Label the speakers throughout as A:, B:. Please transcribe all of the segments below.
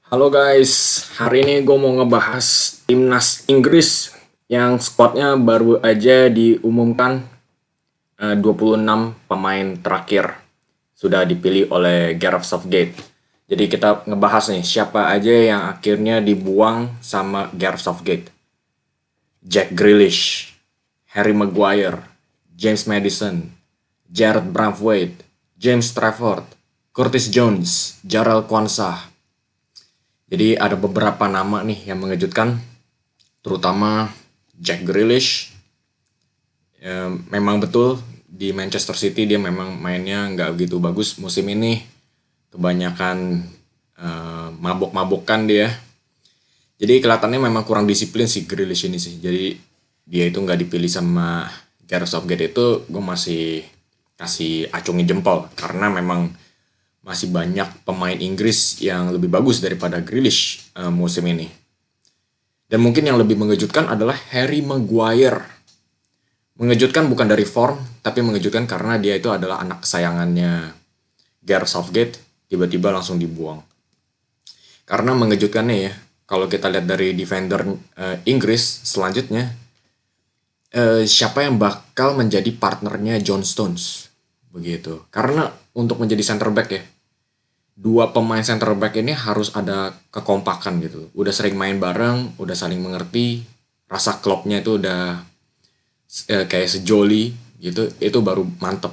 A: Halo guys, hari ini gue mau ngebahas timnas Inggris yang squadnya baru aja diumumkan. 26 pemain terakhir sudah dipilih oleh Gareth Southgate. Jadi kita ngebahas nih siapa aja yang akhirnya dibuang sama Gareth Southgate. Jack Grealish, Harry Maguire, James Maddison, Jared Braithwaite, James Trafford, Curtis Jones, Jarell Quansah. Jadi ada beberapa nama nih yang mengejutkan, terutama Jack Grealish. Memang betul di Manchester City dia memang mainnya nggak begitu bagus musim ini. Kebanyakan mabok-mabokan dia. Jadi kelihatannya memang kurang disiplin si Grealish ini sih. Jadi dia itu nggak dipilih sama Gareth Southgate itu gue masih kasih acungin jempol. Karena memang masih banyak pemain Inggris yang lebih bagus daripada Grealish musim ini. Dan mungkin yang lebih mengejutkan adalah Harry Maguire. Mengejutkan bukan dari form, tapi mengejutkan karena dia itu adalah anak kesayangannya Gareth Southgate, tiba-tiba langsung dibuang. Karena mengejutkannya ya, kalau kita lihat dari defender Inggris selanjutnya, siapa yang bakal menjadi partnernya John Stones? Begitu. Karena untuk menjadi center back ya, dua pemain center back ini harus ada kekompakan gitu. Udah sering main bareng, udah saling mengerti, rasa klopnya itu udah kayak sejoli gitu, itu baru mantep.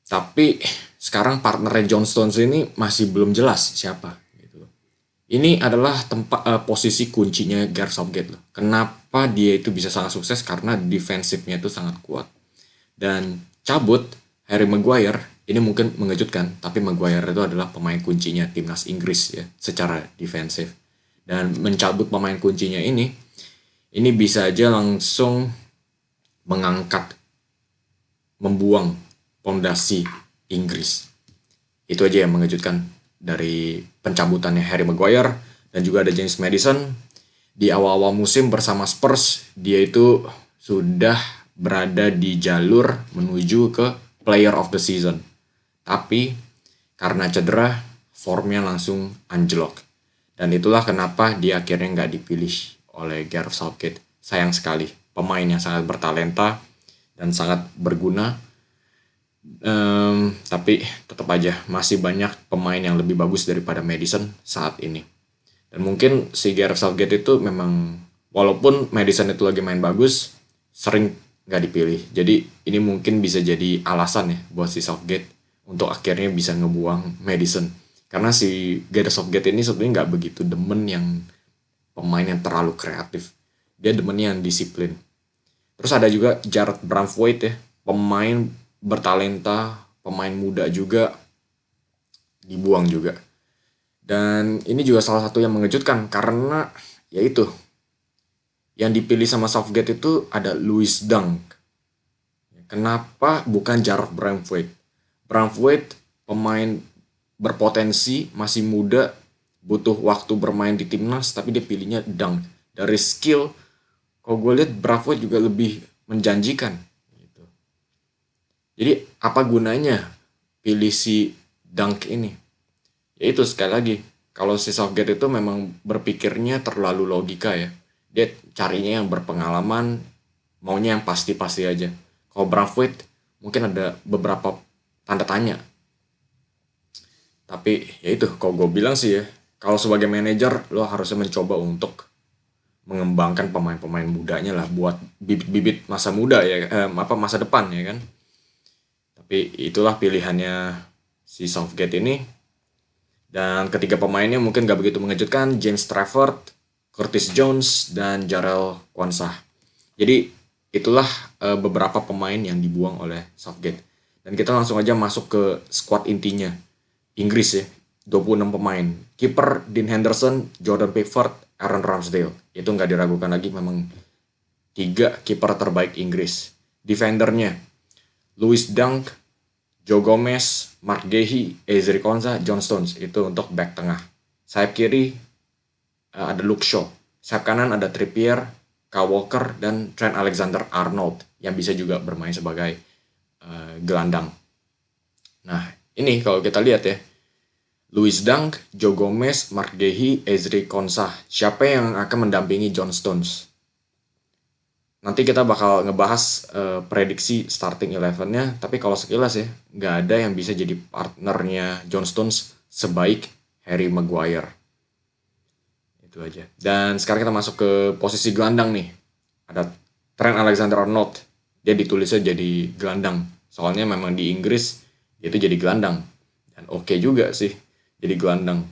A: Tapi sekarang partnernya John Stones ini masih belum jelas siapa gitu. Ini adalah posisi kuncinya Gareth Southgate loh. Kenapa dia itu bisa sangat sukses? Karena defensifnya itu sangat kuat. Dan cabut Harry Maguire ini mungkin mengejutkan, tapi Maguire itu adalah pemain kuncinya timnas Inggris ya secara defensif. Dan mencabut pemain kuncinya ini bisa aja langsung mengangkat, membuang pondasi Inggris. Itu aja yang mengejutkan dari pencabutannya Harry Maguire. Dan juga ada James Maddison. Di awal-awal musim bersama Spurs, dia itu sudah berada di jalur menuju ke Player of the Season. Tapi karena cedera, formnya langsung anjlok. Dan itulah kenapa dia akhirnya nggak dipilih oleh Gareth Southgate. Sayang sekali, pemain yang sangat bertalenta dan sangat berguna. Tapi tetap aja masih banyak pemain yang lebih bagus daripada Maddison saat ini. Dan mungkin si Gareth Southgate itu memang, walaupun Maddison itu lagi main bagus, sering nggak dipilih. Jadi ini mungkin bisa jadi alasan ya buat si Southgate untuk akhirnya bisa ngebuang Maddison. Karena si Gareth Southgate ini sebenarnya nggak begitu demen yang pemain yang terlalu kreatif. Dia demennya yang disiplin. Terus ada juga Jared Braithwaite ya, pemain bertalenta, pemain muda juga, dibuang juga. Dan ini juga salah satu yang mengejutkan karena yaitu yang dipilih sama Southgate itu ada Lewis Dunk. Kenapa bukan Jared Braithwaite? Braithwaite pemain berpotensi, masih muda, butuh waktu bermain di timnas, tapi dia pilihnya Dunk. Dari skill, kalau gue lihat Braithwaite juga lebih menjanjikan. Gitu. Jadi apa gunanya pilih si Dunk ini? Ya itu sekali lagi, kalau si Southgate itu memang berpikirnya terlalu logika ya. Dia carinya yang berpengalaman, maunya yang pasti-pasti aja. Kalau Braithwaite mungkin ada beberapa tanda tanya. Tapi ya itu, kalau gue bilang sih ya, kalau sebagai manajer lo harusnya mencoba untuk mengembangkan pemain-pemain mudanya lah buat bibit-bibit masa muda ya, masa depan ya kan. Tapi itulah pilihannya si Southgate ini. Dan ketiga pemainnya mungkin gak begitu mengejutkan, James Trafford, Curtis Jones, dan Jarell Quansah. Jadi itulah beberapa pemain yang dibuang oleh Southgate. Dan kita langsung aja masuk ke squad intinya. Inggris ya, 26 pemain. Kiper Dean Henderson, Jordan Pickford, Aaron Ramsdale. Itu nggak diragukan lagi, memang 3 kiper terbaik Inggris. Defendernya, Lewis Dunk, Joe Gomez, Mark Gehi, Ezri Konsa, John Stones. Itu untuk back tengah. Sayap kiri ada Luke Shaw. Sayap kanan ada Trippier, Kyle Walker, dan Trent Alexander-Arnold yang bisa juga bermain sebagai gelandang. Nah, ini kalau kita lihat ya, Louis Dunk, Joe Gomez, Mark Gehi, Ezri Konsa. Siapa yang akan mendampingi John Stones? Nanti kita bakal ngebahas prediksi starting 11-nya, tapi kalau sekilas ya, nggak ada yang bisa jadi partnernya John Stones sebaik Harry Maguire. Itu aja. Dan sekarang kita masuk ke posisi gelandang nih. Ada Trent Alexander-Arnold. Dia ditulisnya jadi gelandang. Soalnya memang di Inggris dia itu jadi gelandang. Dan oke juga sih jadi gelandang.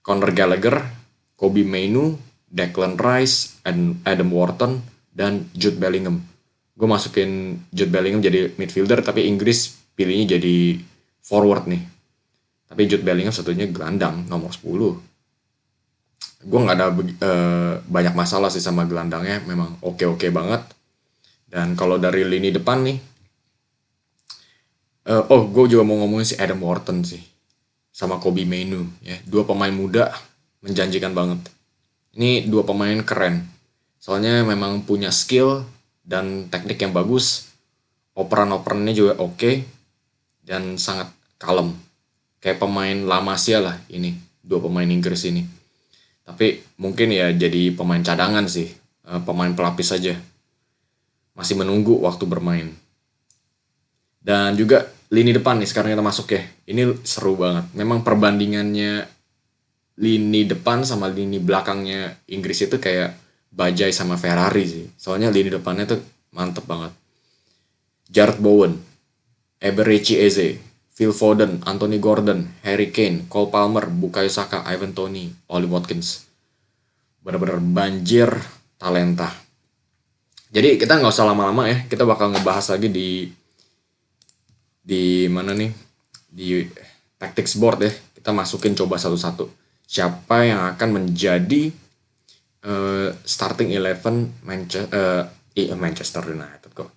A: Conor Gallagher, Kobbie Mainoo, Declan Rice, Adam Wharton, dan Jude Bellingham. Gue masukin Jude Bellingham jadi midfielder, tapi Inggris pilihnya jadi forward nih. Tapi Jude Bellingham satunya gelandang, nomor 10. Gue gak ada banyak masalah sih sama gelandangnya, memang oke-oke banget. Dan kalau dari lini depan nih, gue juga mau ngomongin si Adam Wharton sih, sama Kobbie Mainoo ya. Dua pemain muda menjanjikan banget. Ini dua pemain keren. Soalnya memang punya skill dan teknik yang bagus. Operan-operannya juga oke. Dan sangat kalem. Kayak pemain La Masia lah ini. Dua pemain Inggris ini. Tapi mungkin ya jadi pemain cadangan sih. Pemain pelapis saja. Masih menunggu waktu bermain. Dan juga lini depan nih sekarang kita masuk ya. Ini seru banget. Memang perbandingannya lini depan sama lini belakangnya Inggris itu kayak Bajaj sama Ferrari sih. Soalnya lini depannya tuh mantep banget. Jarrod Bowen, Eberechi Eze, Phil Foden, Anthony Gordon, Harry Kane, Cole Palmer, Bukayo Saka, Ivan Toney, Oli Watkins. Bener-bener banjir talenta. Jadi kita nggak usah lama-lama ya. Kita bakal ngebahas lagi di mana nih? Di tactics board ya. Kita masukin coba satu-satu. Siapa yang akan menjadi starting 11 Manchester United kok.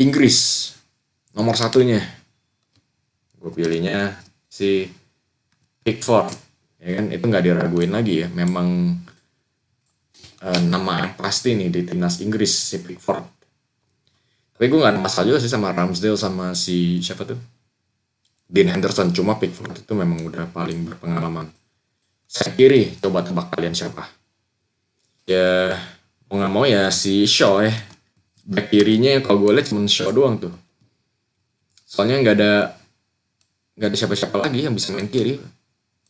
A: Inggris nomor satunya. Gue pilihnya si Pickford. Ya kan, itu nggak diraguin lagi ya. Memang nama yang pasti nih di timnas Inggris si Pickford. Tapi gue nggak ada masalah juga sih sama Ramsdale sama si siapa tuh? Dean Henderson. Cuma Pickford itu memang udah paling berpengalaman. Saya kiri, coba tebak kalian siapa? Ya mau nggak mau ya si Shaw ya. Back kirinya kalau gue lihat cuma Shaw doang tuh. Soalnya nggak ada siapa-siapa lagi yang bisa main kiri.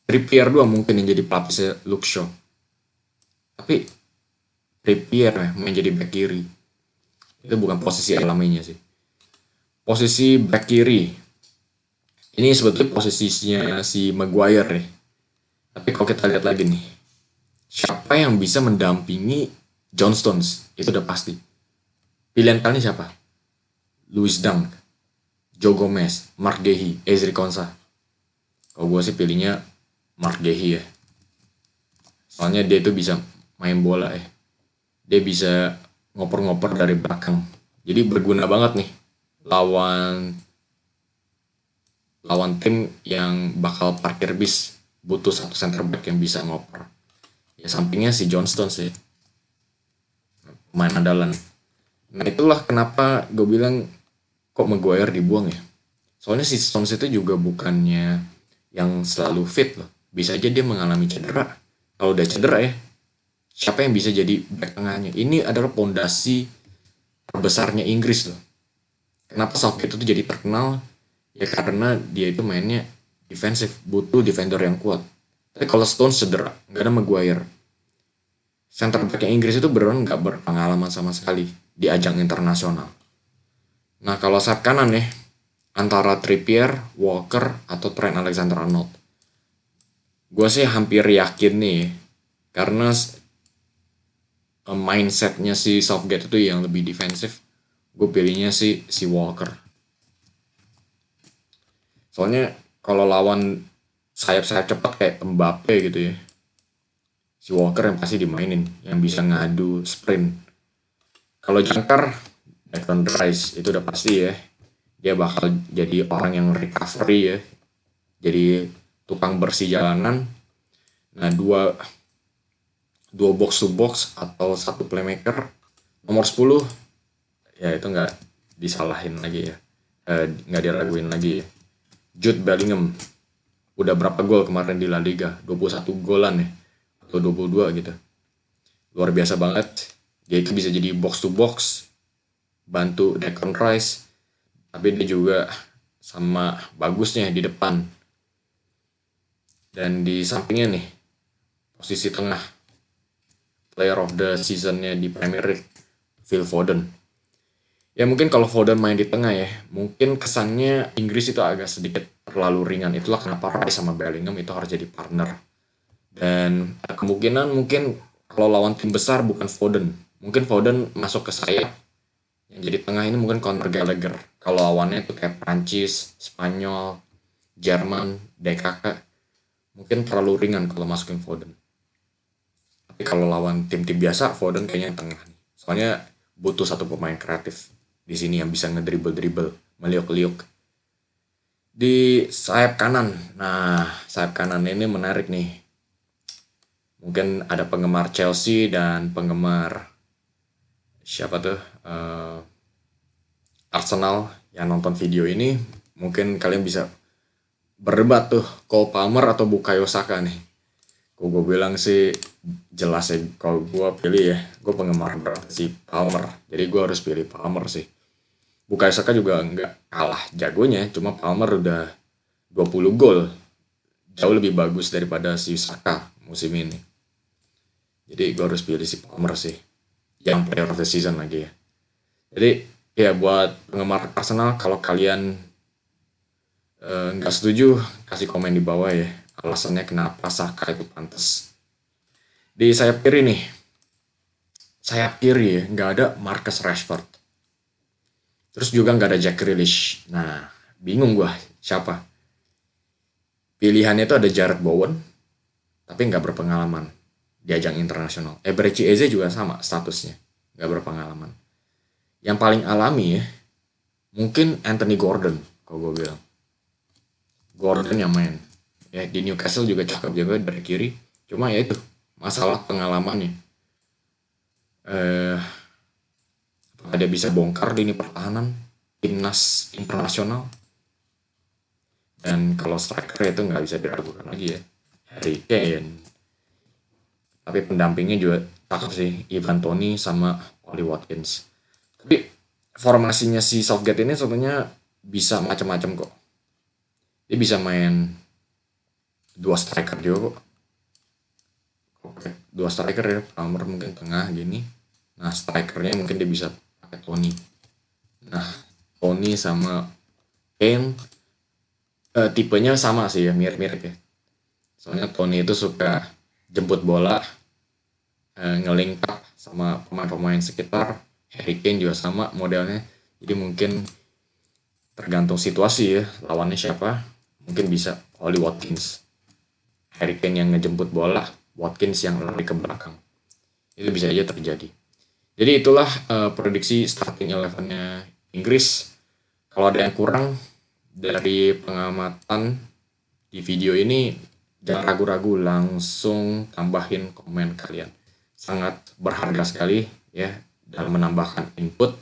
A: Trippier doang mungkin yang jadi pelapisnya Luke Shaw. Tapi Trippier main jadi back kiri. Itu bukan posisi alaminya sih. Posisi back kiri. Ini sebetulnya posisinya si Maguire nih. Tapi kalau kita lihat lagi nih, siapa yang bisa mendampingi John Stones? Itu udah pasti. Pilihan kalian siapa? Louis Dunk, Joe Gomez, Mark Gehi, Ezri Konsa. Kalau gue sih pilihnya Mark Gehi ya. Soalnya dia itu bisa main bola ya. Dia bisa ngoper-ngoper dari belakang. Jadi berguna banget nih lawan tim yang bakal parkir bis. Butuh satu center back yang bisa ngoper. Ya sampingnya si John Stones sih. Pemain andalan. Nah itulah kenapa gue bilang kok Maguire dibuang ya. Soalnya si Stones itu juga bukannya yang selalu fit loh. Bisa aja dia mengalami cedera. Kalau udah cedera ya, siapa yang bisa jadi back tengahnya? Ini adalah pondasi terbesarnya Inggris loh. Kenapa Southgate itu jadi terkenal? Ya karena dia itu mainnya defensif, butuh defender yang kuat. Tapi kalau Stones cedera, nggak ada Maguire. Center back Inggris itu beneran nggak berpengalaman sama sekali di ajang internasional. Nah kalau sayap kanan nih, antara Trippier, Walker, atau Trent Alexander-Arnold. Gue sih hampir yakin nih, karena mindsetnya si Southgate itu yang lebih defensif. Gue pilihnya si Walker. Soalnya kalau lawan sayap-sayap cepat kayak Mbappe gitu ya, si Walker yang pasti dimainin, yang bisa ngadu sprint. Kalau jangkar, Declan Rice itu udah pasti ya, dia bakal jadi orang yang recovery ya, jadi tukang bersih jalanan. Nah dua box to box atau satu playmaker. Nomor 10 ya itu nggak disalahin lagi ya, nggak diraguin lagi ya. Jude Bellingham. udah berapa gol kemarin di La Liga, 21 golan ya, atau 22 gitu. Luar biasa banget. Dia itu bisa jadi box to box, bantu Declan Rice, tapi dia juga sama bagusnya di depan. Dan di sampingnya nih, posisi tengah, player of the seasonnya di Premier League, Phil Foden. Ya mungkin kalau Foden main di tengah ya, mungkin kesannya Inggris itu agak sedikit terlalu ringan. Itulah kenapa Rice sama Bellingham itu harus jadi partner. Dan kemungkinan mungkin kalau lawan tim besar bukan Foden. Mungkin Foden masuk ke sayap. Yang jadi tengah ini mungkin Conor Gallagher. Kalau lawannya itu kayak Prancis, Spanyol, Jerman, DKK. Mungkin terlalu ringan kalau masukin Foden. Tapi kalau lawan tim-tim biasa, Foden kayaknya yang tengah. Soalnya butuh satu pemain kreatif di sini yang bisa ngedribble-dribble, meliuk-liuk. Di sayap kanan. Nah, sayap kanan ini menarik nih. Mungkin ada penggemar Chelsea dan penggemar siapa tuh Arsenal yang nonton video ini. Mungkin kalian bisa berdebat tuh Cole Palmer atau Bukayo Saka nih. Kok gue bilang sih jelas ya, kalau gue pilih ya, gue penggemar berat si Palmer, jadi gue harus pilih Palmer sih. Bukayo Saka juga nggak kalah jagonya, cuma Palmer udah 20 gol, jauh lebih bagus daripada si Saka musim ini. Jadi gue harus pilih si Palmer sih, yang player of the season lagi ya. Jadi ya buat penggemar Arsenal, kalau kalian nggak setuju, kasih komen di bawah ya, alasannya kenapa Saka itu pantas. Di sayap kiri nih, sayap kiri ya, nggak ada Marcus Rashford. Terus juga nggak ada Jack Grealish. Nah, bingung gue siapa. Pilihannya itu ada Jarrod Bowen, tapi nggak berpengalaman di ajang internasional. Eberechi Eze juga sama statusnya, nggak berpengalaman. Yang paling alami ya, mungkin Anthony Gordon, kalau gue bilang. Gordon yang main. Ya, di Newcastle juga cakep juga dari kiri. Cuma ya itu, masalah pengalamannya. Apakah dia bisa bongkar di ini pertahanan timnas internasional? Dan kalau striker itu nggak bisa diragukan lagi ya, Harry Kane. Tapi pendampingnya juga cakep sih, Ivan Toney sama Oli Watkins. Tapi formasinya si Southgate ini sebenarnya bisa macam-macam kok. Dia bisa main 2 striker juga kok. Oke, 2 striker ya, Palmer mungkin tengah gini. Nah, strikernya mungkin dia bisa pakai Toney. Nah, Toney sama Kane tipenya sama sih ya, mirip-mirip ya. Soalnya Toney itu suka jemput bola, ngelingkap sama pemain-pemain sekitar. Harry Kane juga sama modelnya. Jadi mungkin tergantung situasi ya, lawannya siapa. Mungkin bisa Oli Watkins. Harry Kane yang ngejemput bola, Watkins yang lari ke belakang. Itu bisa aja terjadi. Jadi itulah prediksi starting 11-nya Inggris. Kalau ada yang kurang dari pengamatan di video ini, jangan ragu-ragu, langsung tambahin komen kalian. Sangat berharga sekali ya dalam menambahkan input.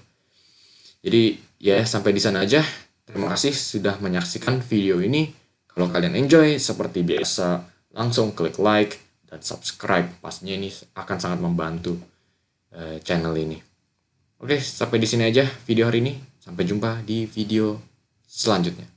A: Jadi ya sampai di sana aja. Terima kasih sudah menyaksikan video ini. Kalau kalian enjoy seperti biasa, langsung klik like dan subscribe. Pastinya ini akan sangat membantu channel ini. Oke, sampai di sini aja video hari ini. Sampai jumpa di video selanjutnya.